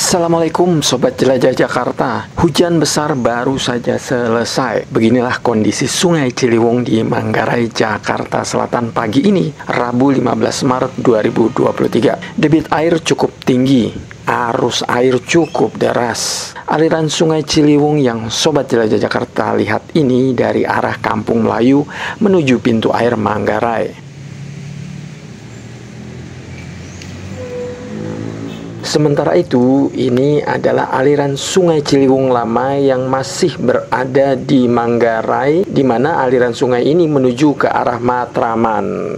Assalamualaikum Sobat Jelajah Jakarta. Hujan besar baru saja selesai. Beginilah kondisi Sungai Ciliwung di Manggarai, Jakarta Selatan pagi ini, Rabu 15 Maret 2023. Debit air cukup tinggi, arus air cukup deras. Aliran Sungai Ciliwung yang Sobat Jelajah Jakarta lihat ini dari arah Kampung Melayu menuju pintu air Manggarai. Sementara itu, ini adalah aliran Sungai Ciliwung lama yang masih berada di Manggarai, di mana aliran sungai ini menuju ke arah Matraman.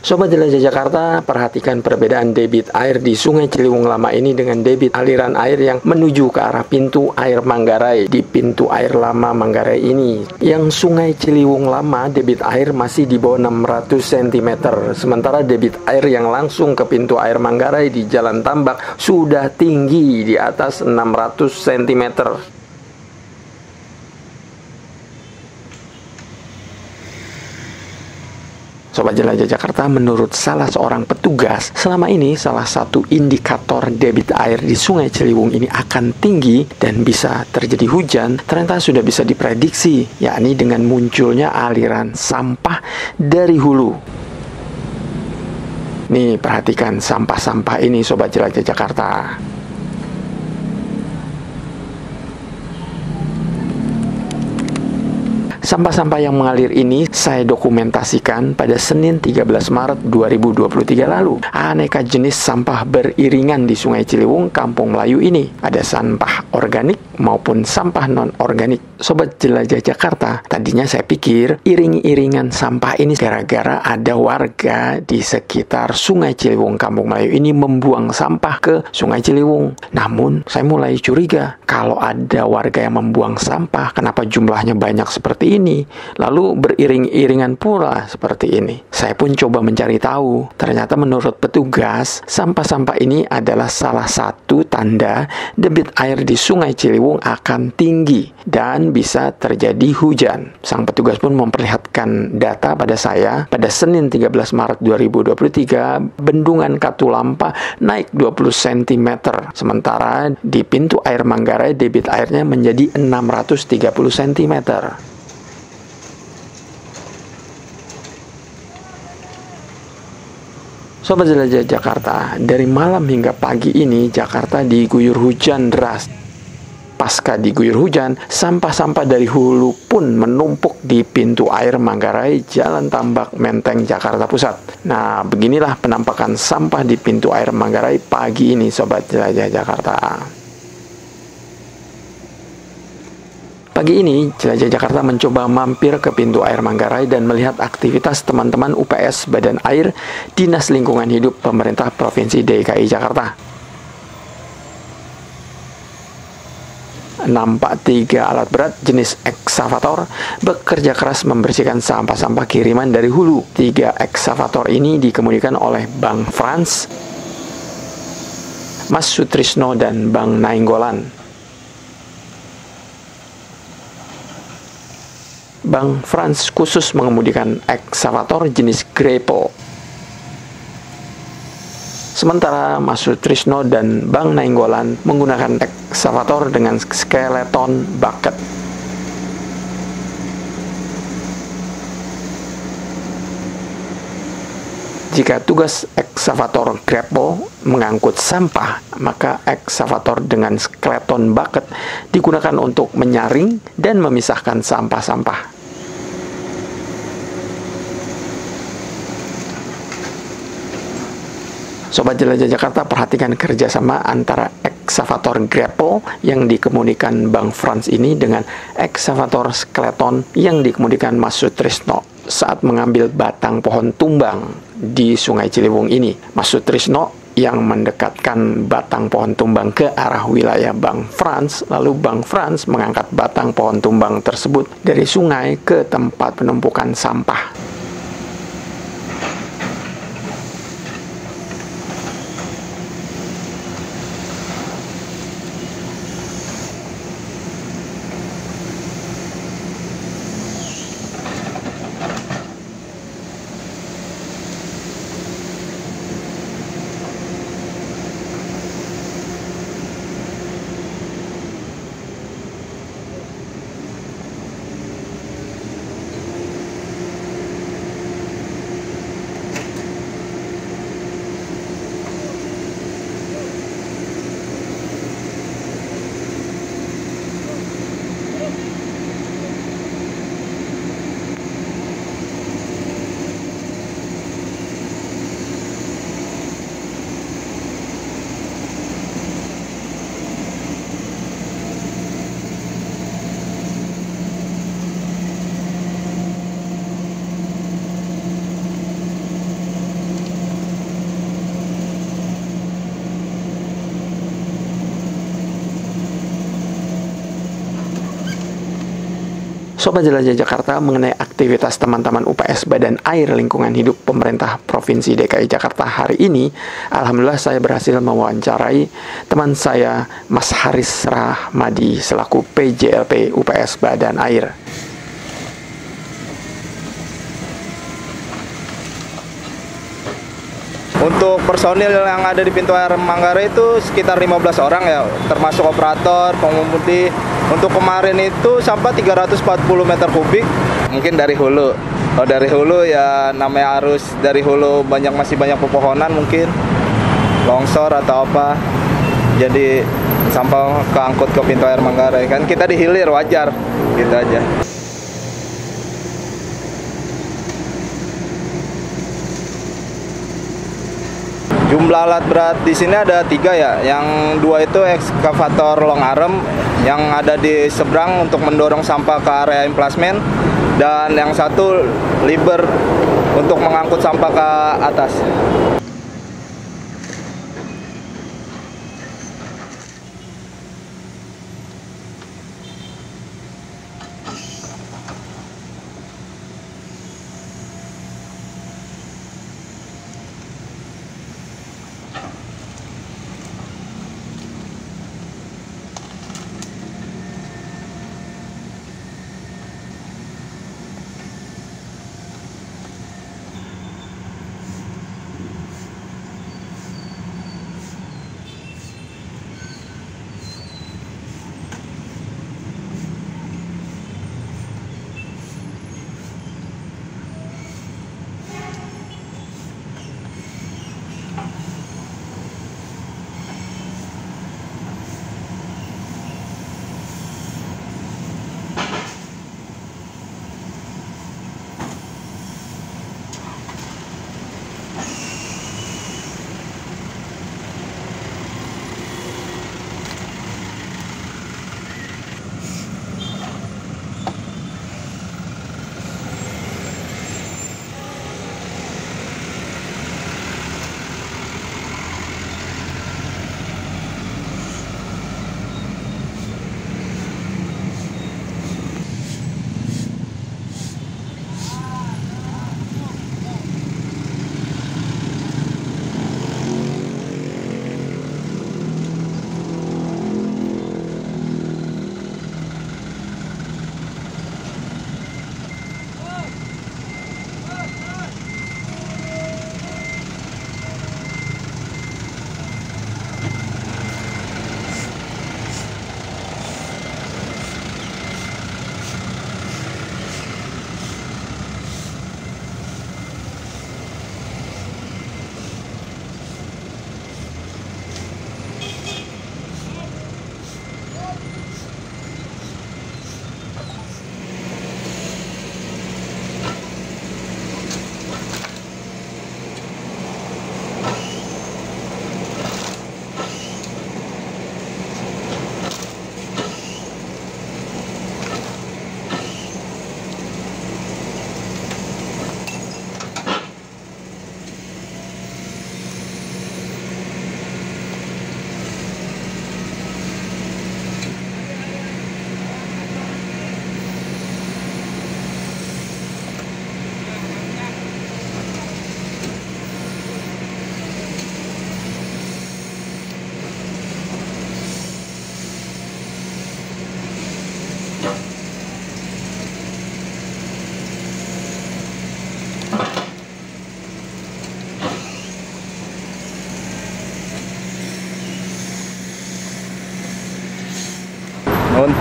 Sobat Jelajah Jakarta, perhatikan perbedaan debit air di Sungai Ciliwung lama ini dengan debit aliran air yang menuju ke arah pintu air Manggarai. Di pintu air lama Manggarai ini, yang Sungai Ciliwung lama debit air masih di bawah 600 cm. Sementara debit air yang langsung ke pintu air Manggarai di Jalan Tambak sudah tinggi di atas 600 cm. Sobat Jelajah Jakarta, menurut salah seorang petugas, selama ini salah satu indikator debit air di Sungai Ciliwung ini akan tinggi dan bisa terjadi hujan, ternyata sudah bisa diprediksi, yakni dengan munculnya aliran sampah dari hulu. Nih, perhatikan sampah-sampah ini Sobat Jelajah Jakarta. Sampah-sampah yang mengalir ini saya dokumentasikan pada Senin 13 Maret 2023 lalu. Aneka jenis sampah beriringan di Sungai Ciliwung, Kampung Melayu ini. Ada sampah organik maupun sampah non-organik. Sobat Jelajah Jakarta, tadinya saya pikir iring-iringan sampah ini gara-gara ada warga di sekitar Sungai Ciliwung, Kampung Melayu ini membuang sampah ke Sungai Ciliwung. Namun, saya mulai curiga, kalau ada warga yang membuang sampah, kenapa jumlahnya banyak seperti ini, lalu beriring-iringan pula seperti ini. Saya pun coba mencari tahu. Ternyata menurut petugas, sampah-sampah ini adalah salah satu tanda debit air di Sungai Ciliwung akan tinggi dan bisa terjadi hujan. Sang petugas pun memperlihatkan data pada saya pada Senin 13 Maret 2023, bendungan Katulampa naik 20 cm. Sementara di pintu air Manggarai debit airnya menjadi 630 cm. Sobat Jelajah Jakarta, dari malam hingga pagi ini Jakarta diguyur hujan deras. Pasca diguyur hujan, sampah-sampah dari hulu pun menumpuk di pintu air Manggarai, Jalan Tambak, Menteng, Jakarta Pusat. Nah, beginilah penampakan sampah di pintu air Manggarai pagi ini Sobat Jelajah Jakarta. Pagi ini, Jelajah Jakarta mencoba mampir ke pintu air Manggarai dan melihat aktivitas teman-teman UPS Badan Air Dinas Lingkungan Hidup Pemerintah Provinsi DKI Jakarta. Nampak 3 alat berat jenis eksavator bekerja keras membersihkan sampah-sampah kiriman dari hulu. 3 eksavator ini dikemudikan oleh Bang Frans, Mas Sutrisno, dan Bang Nainggolan. Bang Frans khusus mengemudikan eksavator jenis grapple. Sementara Mas Sutrisno dan Bang Nainggolan menggunakan eksavator dengan skeleton bucket. Jika tugas eksavator grapple mengangkut sampah, maka eksavator dengan skeleton bucket digunakan untuk menyaring dan memisahkan sampah-sampah. Sobat Jelajah Jakarta, perhatikan kerjasama antara eksavator grapple yang dikemudikan Bang Frans ini dengan eksavator skeleton yang dikemudikan Mas Sutrisno saat mengambil batang pohon tumbang di Sungai Ciliwung ini. Mas Sutrisno yang mendekatkan batang pohon tumbang ke arah wilayah Bang Frans, lalu Bang Frans mengangkat batang pohon tumbang tersebut dari sungai ke tempat penumpukan sampah. Sobat Jelajah Jakarta, mengenai aktivitas teman-teman UPS Badan Air Lingkungan Hidup Pemerintah Provinsi DKI Jakarta hari ini, alhamdulillah saya berhasil mewawancarai teman saya Mas Haris Rahmadi selaku PJLP UPS Badan Air. Untuk personil yang ada di pintu air Manggarai itu sekitar 15 orang ya, termasuk operator, pengemudi. Untuk kemarin itu sampah 340 meter kubik, mungkin dari hulu. Kalau dari hulu ya namanya arus dari hulu masih banyak pepohonan mungkin, longsor atau apa. Jadi sampah keangkut ke pintu air Manggarai. Kan kita di hilir wajar, gitu aja. Jumlah alat berat di sini ada 3 ya, yang 2 itu ekskavator long arm yang ada di seberang untuk mendorong sampah ke area emplasmen, dan yang 1 liber untuk mengangkut sampah ke atas.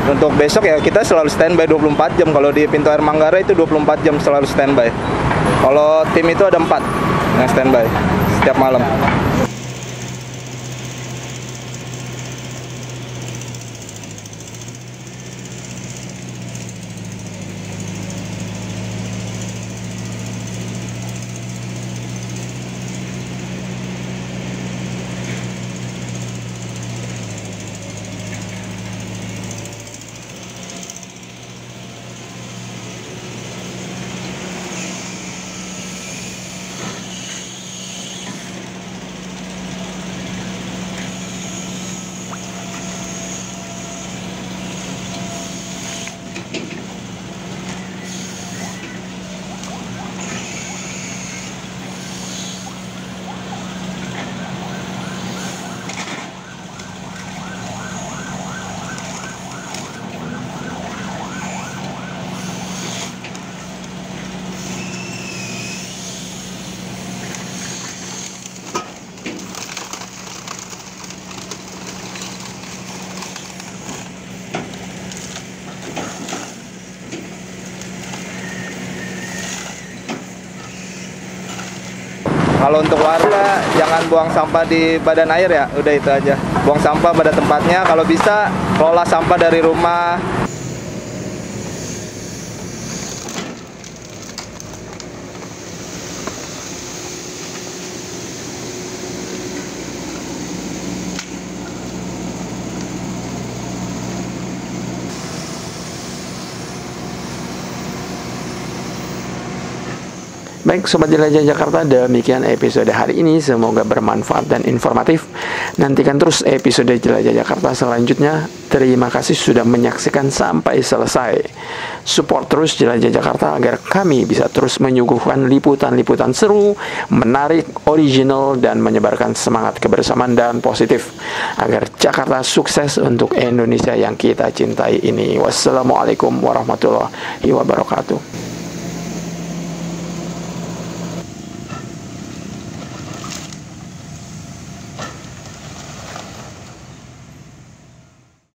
Untuk besok ya kita selalu standby 24 jam. Kalau di pintu air Manggarai itu 24 jam selalu standby. Kalau tim itu ada 4 yang standby setiap malam. Kalau untuk warga, jangan buang sampah di badan air ya, udah itu aja. Buang sampah pada tempatnya, kalau bisa kelola sampah dari rumah. Baik Sobat Jelajah Jakarta, demikian episode hari ini. Semoga bermanfaat dan informatif. Nantikan terus episode Jelajah Jakarta selanjutnya. Terima kasih sudah menyaksikan sampai selesai. Support terus Jelajah Jakarta agar kami bisa terus menyuguhkan liputan-liputan seru, menarik, original, dan menyebarkan semangat kebersamaan dan positif agar Jakarta sukses untuk Indonesia yang kita cintai ini. Wassalamualaikum warahmatullahi wabarakatuh.